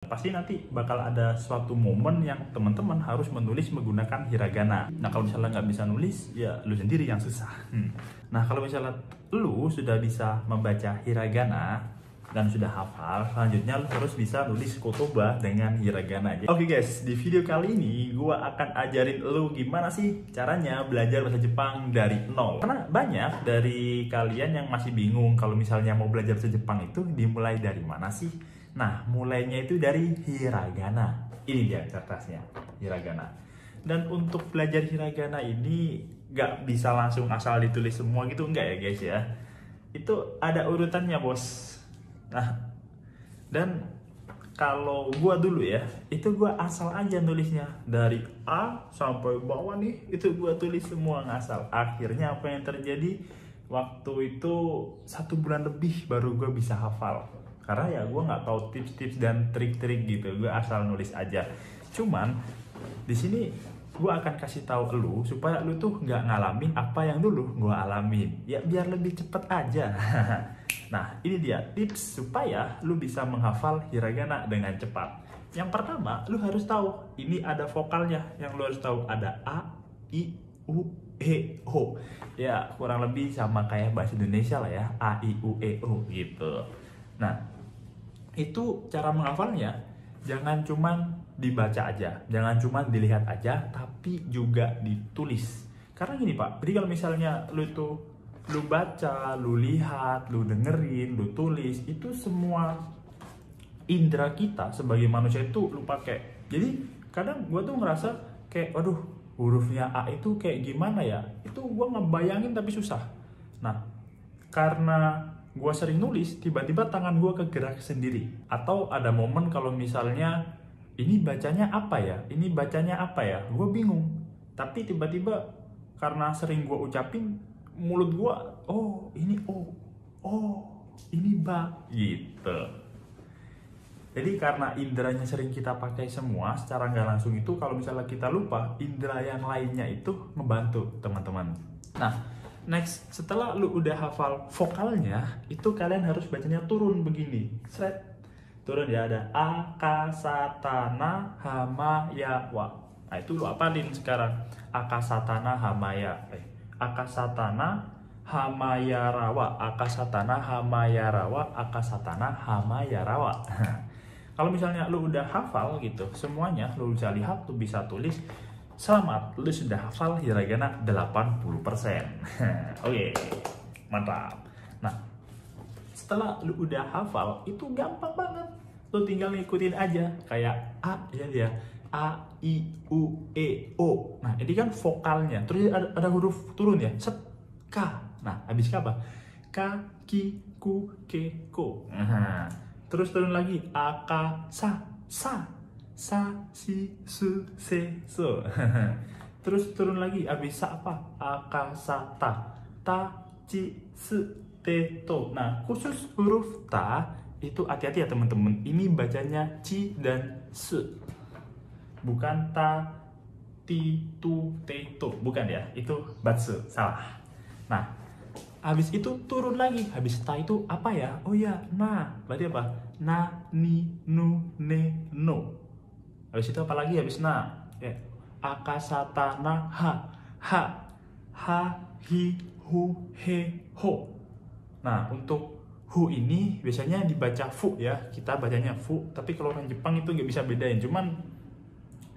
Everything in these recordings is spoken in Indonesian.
Pasti nanti bakal ada suatu momen yang teman-teman harus menulis menggunakan hiragana. Nah kalau misalnya nggak bisa nulis, ya lu sendiri yang susah. Nah kalau misalnya lu sudah bisa membaca hiragana dan sudah hafal, selanjutnya lu harus bisa nulis kotoba dengan hiragana. Oke guys, di video kali ini gua akan ajarin lu gimana sih caranya belajar bahasa Jepang dari nol. Karena banyak dari kalian yang masih bingung kalau misalnya mau belajar bahasa Jepang itu dimulai dari mana sih? Nah, mulainya itu dari hiragana. Ini dia kertasnya, hiragana. Dan untuk belajar hiragana ini nggak bisa langsung asal ditulis semua gitu, enggak ya guys ya. Itu ada urutannya bos. Nah, dan kalau gua dulu ya, itu gua asal aja nulisnya. Dari A sampai bawah nih, itu gua tulis semua ngasal. Akhirnya apa yang terjadi? Waktu itu 1 bulan lebih baru gua bisa hafal. Karena ya gue nggak tahu tips-tips dan trik-trik gitu, gue asal nulis aja. Cuman di sini gue akan kasih tahu lu supaya lu tuh nggak ngalamin apa yang dulu gue alamin, ya biar lebih cepet aja. Nah ini dia tips supaya lu bisa menghafal hiragana dengan cepat. Yang pertama lu harus tahu ini ada vokalnya, yang lu harus tahu ada A, I, U, E, O. Ya kurang lebih sama kayak bahasa Indonesia lah ya, A, I, U, E, O gitu. Nah itu cara menghafalnya, jangan cuman dibaca aja, jangan cuman dilihat aja, tapi juga ditulis. Karena gini pak, jadi kalau misalnya lu baca, lu lihat, lu dengerin, lu tulis, itu semua indera kita sebagai manusia itu lu pakai. Jadi kadang gue tuh ngerasa kayak, aduh hurufnya A itu kayak gimana ya, itu gue ngebayangin tapi susah. Nah karena gue sering nulis, tiba-tiba tangan gue kegerak sendiri. Atau ada momen kalau misalnya ini bacanya apa ya, ini bacanya apa ya, gue bingung. Tapi tiba-tiba karena sering gue ucapin, mulut gue, oh ini O, oh ini ba, gitu. Jadi karena inderanya sering kita pakai semua secara nggak langsung itu, kalau misalnya kita lupa, indera yang lainnya itu membantu teman-teman. Nah next, setelah lu udah hafal vokalnya, itu kalian harus bacanya turun begini. Sret. Turun ya, ada akasatana hamayawa. Nah itu lu apalin sekarang. Akasatana hamaya. Akasatana hamayarawa. Akasatana hamayarawa. Akasatana hamayarawa. Kalau misalnya lu udah hafal gitu, semuanya lu bisa lihat, lu bisa tulis. Selamat, lu sudah hafal hiragana 80%. Oke, mantap. Nah, setelah lu udah hafal, itu gampang banget. Lu tinggal ngikutin aja. Kayak A, ya dia. A, I, U, E, O. Nah, ini kan vokalnya. Terus ada huruf turun ya. Set, K. Nah, habis K apa? K, Ki, Ku, Ke, Ko. Nah, terus turun lagi. A, K, Sa, Sa. Sa, si, su, se, so. Terus turun lagi, abis sa apa? Akasata, ta, ci, se, te, to. Nah, khusus huruf ta, itu hati-hati ya teman-teman. Ini bacanya ci dan se. Bukan ta, ti, tu, te, to. Bukan ya, itu batse, salah. Nah, habis itu turun lagi. Habis ta itu apa ya? Oh ya, na. Berarti apa? Na, ni, nu, ne, no. Habis itu apa lagi habis na? Ya. Akasatana ha. Ha. Ha, hi, hu, he, ho. Nah, untuk hu ini biasanya dibaca fu ya. Kita bacanya fu, tapi kalau orang Jepang itu nggak bisa bedain. Cuman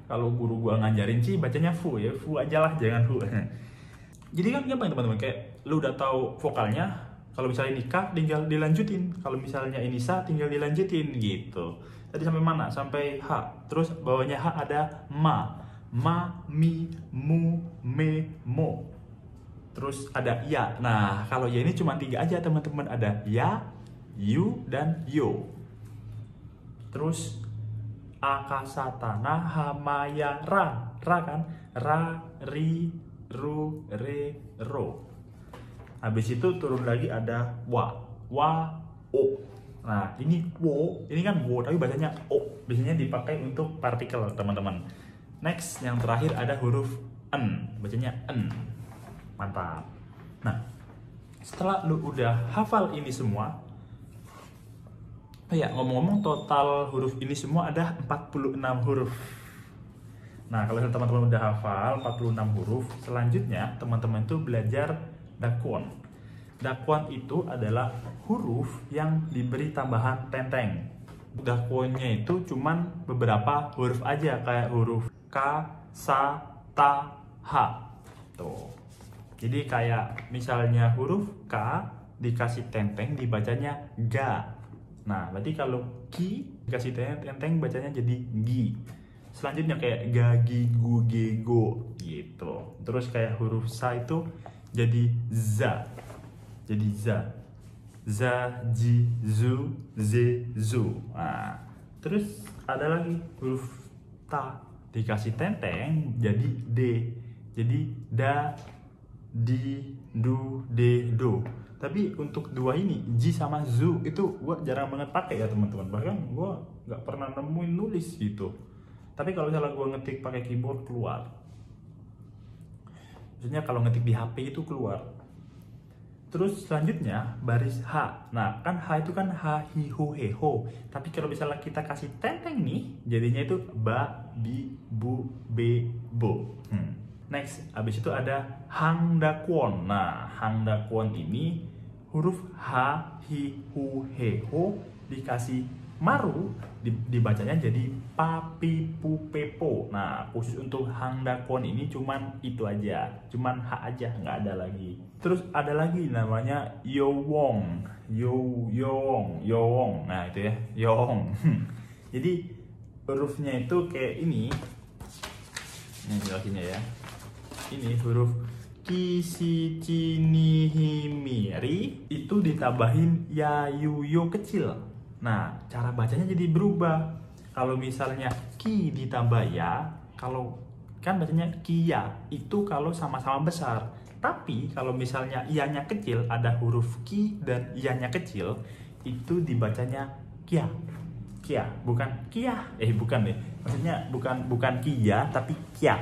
kalau guru gua ngajarin sih bacanya fu ya. Fu aja lah, jangan hu. Jadi kan gampang teman-teman, kayak lu udah tahu vokalnya. Kalau misalnya ini K, tinggal dilanjutin. Kalau misalnya ini Sa, tinggal dilanjutin gitu. Tadi sampai mana? Sampai H. Terus bawahnya H ada Ma. Ma, mi, mu, me, mo. Terus ada Ya. Nah, kalau Ya ini cuma 3 aja teman-teman. Ada Ya, Yu, dan Yo. Terus akasatana hamayara. Ra kan? Ra, ri, ru, re, ro. Habis itu turun lagi ada Wa. Wa, O. Nah ini wo, ini kan wo tapi bacanya o. Biasanya dipakai untuk partikel teman-teman. Next, yang terakhir ada huruf N, bacanya N. Mantap. Nah setelah lu udah hafal ini semua, Oh ya, ngomong-ngomong total huruf ini semua ada 46 huruf. Nah, kalau teman-teman udah hafal 46 huruf, selanjutnya teman-teman tuh belajar dakwon. Dakwon itu adalah huruf yang diberi tambahan tenteng. Dakwonnya itu cuman beberapa huruf aja, kayak huruf K, Sa, Ta, H. Tuh. Jadi kayak misalnya huruf K dikasih tenteng dibacanya ga. Nah, berarti kalau ki dikasih tenteng bacanya jadi gi. Selanjutnya kayak ga, gi, gu, ge, go gitu. Terus kayak huruf sa itu jadi za. Jadi za. Za, ji, zu, ze, zu. Nah, terus ada lagi huruf ta dikasih tenteng jadi d. Jadi da, di, du, de, do. Tapi untuk dua ini, ji sama zu itu gue jarang banget pakai ya teman-teman. Bahkan gue nggak pernah nemuin nulis gitu. Tapi kalau misalnya gue ngetik pakai keyboard keluar. Maksudnya kalau ngetik di HP itu keluar. Terus selanjutnya baris H. Nah kan H itu kan ha, hi, hu, he, ho. Tapi kalau misalnya kita kasih tenteng nih, jadinya itu ba, bi, bu, be, bo. Next, habis itu ada hangdakwon. Nah, hangdakwon ini huruf H, hi, hu, he, ho dikasih maru, dibacanya jadi pa, pi, pu, pe, po. Nah, khusus untuk hangdakwon ini cuman itu aja. Cuman H aja, nggak ada lagi. Terus ada lagi namanya yowong. Yowong. Nah, itu ya, yowong. Jadi hurufnya itu kayak ini. Ini jelasinnya ya. Ini huruf ki, si, ci, ni, hi, mi, ri itu ditambahin ya, yu, yo kecil. Nah, cara bacanya jadi berubah. Kalau misalnya ki ditambah ya, kalau kan bacanya kia, itu kalau sama-sama besar. Tapi kalau misalnya ianya kecil, ada huruf ki dan ianya kecil, itu dibacanya kia. Kia, bukan kia. Bukan deh. Maksudnya bukan kia tapi kia.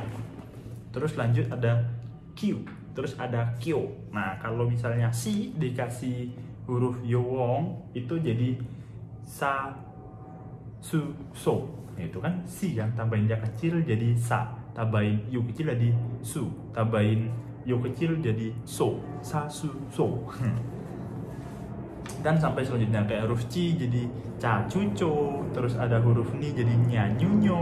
Terus lanjut ada Q, terus ada Q. Nah, kalau misalnya si dikasih huruf yowong itu jadi sa, su, so. Itu kan si kan, tambahin ya kecil jadi sa, tambahin yu kecil jadi su, tambahin yu kecil jadi so, sa, su, so. Dan sampai selanjutnya kayak huruf ci jadi ca, cu, co. Terus ada huruf ni jadi nya, nyu, nyo.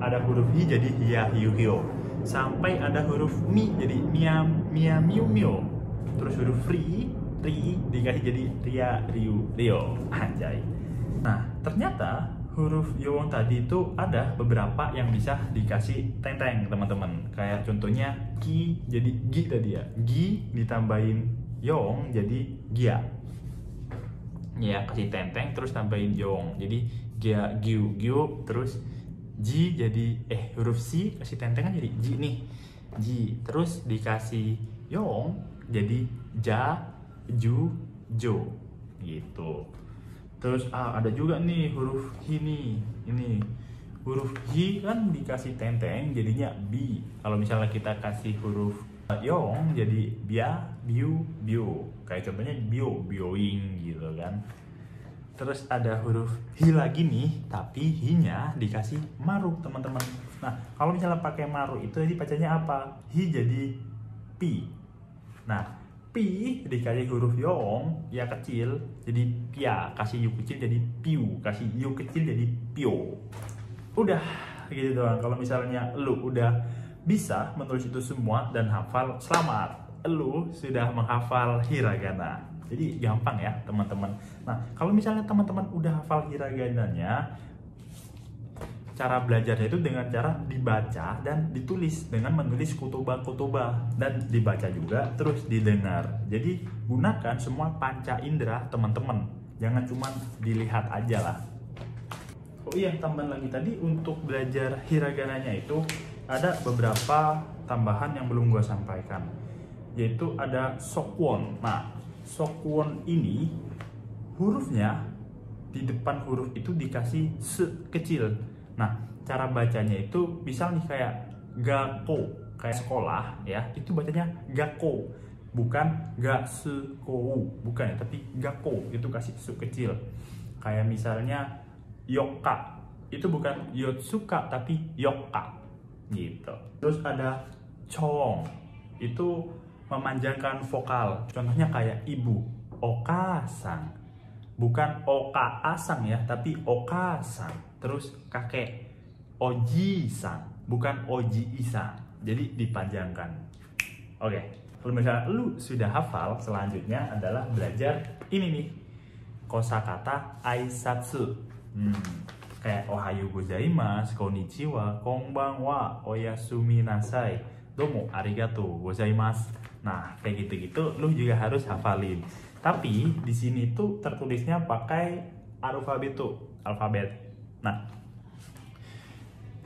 Ada huruf hi jadi hia, hiu, hio. Sampai ada huruf mi jadi miam, mia, miu, mio. Terus huruf ri dikasih jadi ria, riu, rio. Anjay. Nah, ternyata huruf yowong tadi itu ada beberapa yang bisa dikasih tenteng, teman-teman. Kayak contohnya ki jadi gi tadi ya. Gi ditambahin yong jadi gia. Ya, kasih tenteng terus tambahin yong. Jadi gia, giu, giu, terus ji jadi huruf si kasih tentengan jadi ji nih, ji. Terus dikasih yong jadi ja, ju, jo gitu. Terus ada juga nih huruf hi nih. Ini huruf hi kan dikasih tenteng jadinya bi. Kalau misalnya kita kasih huruf yong jadi bia, biu, bio. Kayak contohnya bio, bioing gitu kan. Terus ada huruf hi lagi nih, tapi hi-nya dikasih maru, teman-teman. Nah, kalau misalnya pakai maru itu jadi bacanya apa? Hi jadi pi. Nah, pi dikasih huruf yong, ya kecil, jadi pia. Kasih yu kecil jadi piu, kasih yu kecil jadi pio. Udah gitu doang. Kalau misalnya lu udah bisa menulis itu semua dan hafal, selamat. Lu sudah menghafal hiragana. Jadi gampang ya teman-teman. Nah, kalau misalnya teman-teman udah hafal hiragananya, cara belajarnya itu dengan cara dibaca dan ditulis dengan menulis kotoba dan dibaca juga terus didengar. Jadi gunakan semua panca indera teman-teman. Jangan cuma dilihat aja lah. Oh iya, tambahan lagi tadi untuk belajar hiragananya itu ada beberapa tambahan yang belum gue sampaikan. Yaitu ada sokwon. Nah, sokwon ini hurufnya di depan huruf itu dikasih se kecil. Nah, cara bacanya itu misal nih kayak gako, kayak sekolah ya, itu bacanya gako, bukan gasekou, bukan ya, tapi gako itu kasih su kecil. Kayak misalnya Yoka, itu bukan Yotsuka tapi Yoka gitu. Terus ada Chong, itu memanjangkan vokal. Contohnya kayak ibu, Oka-san. Bukan Oka-asang ya, tapi Oka-san. Terus kakek, Oji-san, bukan Oji-isan. Jadi dipanjangkan. Oke, kalau misalnya lu sudah hafal, selanjutnya adalah belajar ini nih, kosakata aisatsu. Kayak ohayo gozaimasu, konnichiwa, konbanwa, oyasumi nasai, domo arigatou gozaimasu. Nah, kayak gitu-gitu lu juga harus hafalin. Tapi di sini tuh tertulisnya pakai alfabet. Nah,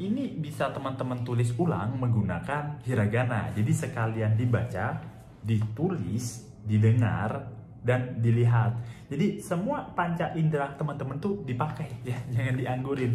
ini bisa teman-teman tulis ulang menggunakan hiragana. Jadi sekalian dibaca, ditulis, didengar, dan dilihat. Jadi semua panca indera teman-teman tuh dipakai ya, jangan dianggurin.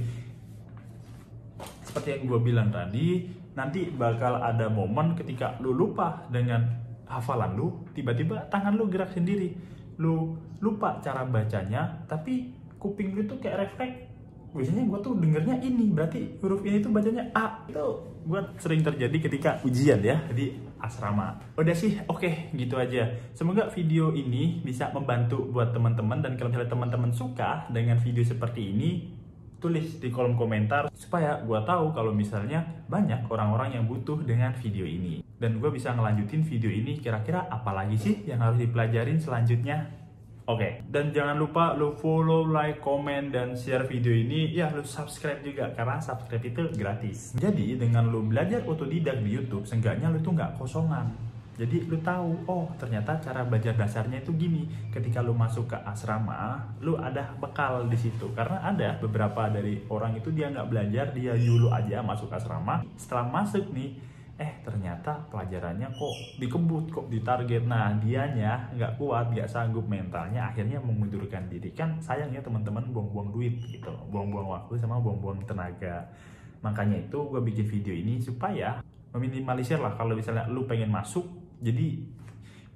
Seperti yang gue bilang tadi, nanti bakal ada momen ketika lu lupa dengan hafalan lu, tiba-tiba tangan lu gerak sendiri. Lu lupa cara bacanya, tapi kuping lu tuh kayak refleks. Biasanya gue tuh dengernya ini, berarti huruf ini tuh bacanya A. Itu gue sering terjadi ketika ujian ya di asrama. Udah sih, oke, gitu aja. Semoga video ini bisa membantu buat teman-teman. Dan kalau misalnya teman-teman suka dengan video seperti ini, tulis di kolom komentar supaya gue tahu kalau misalnya banyak orang-orang yang butuh dengan video ini. Dan gue bisa ngelanjutin video ini, kira-kira apa lagi sih yang harus dipelajarin selanjutnya. Oke, dan jangan lupa lu follow, like, komen, dan share video ini. Ya, lu subscribe juga, karena subscribe itu gratis. Jadi, dengan lu belajar otodidak di YouTube, seenggaknya lu tuh nggak kosongan. Jadi, lu tahu, oh ternyata cara belajar dasarnya itu gini. Ketika lu masuk ke asrama, lu ada bekal di situ. Karena ada beberapa dari orang itu dia nggak belajar, dia dulu aja masuk asrama. Setelah masuk nih, ternyata pelajarannya kok dikebut, kok ditarget. Nah, dianya nggak kuat, nggak sanggup mentalnya, akhirnya mengundurkan diri. Kan sayang ya teman-teman, buang-buang duit gitu, buang-buang waktu sama buang-buang tenaga. Makanya itu gue bikin video ini supaya meminimalisir lah kalau misalnya lu pengen masuk, jadi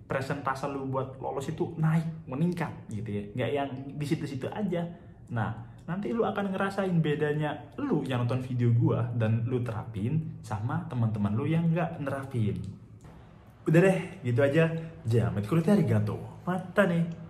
presentase lu buat lolos itu naik, meningkat gitu ya, nggak yang di situ-situ aja. Nah, nanti lu akan ngerasain bedanya lu yang nonton video gua dan lu terapin sama teman-teman lu yang nggak nerapin. Udah deh, gitu aja. Jamet kulit arigato. Mata nih.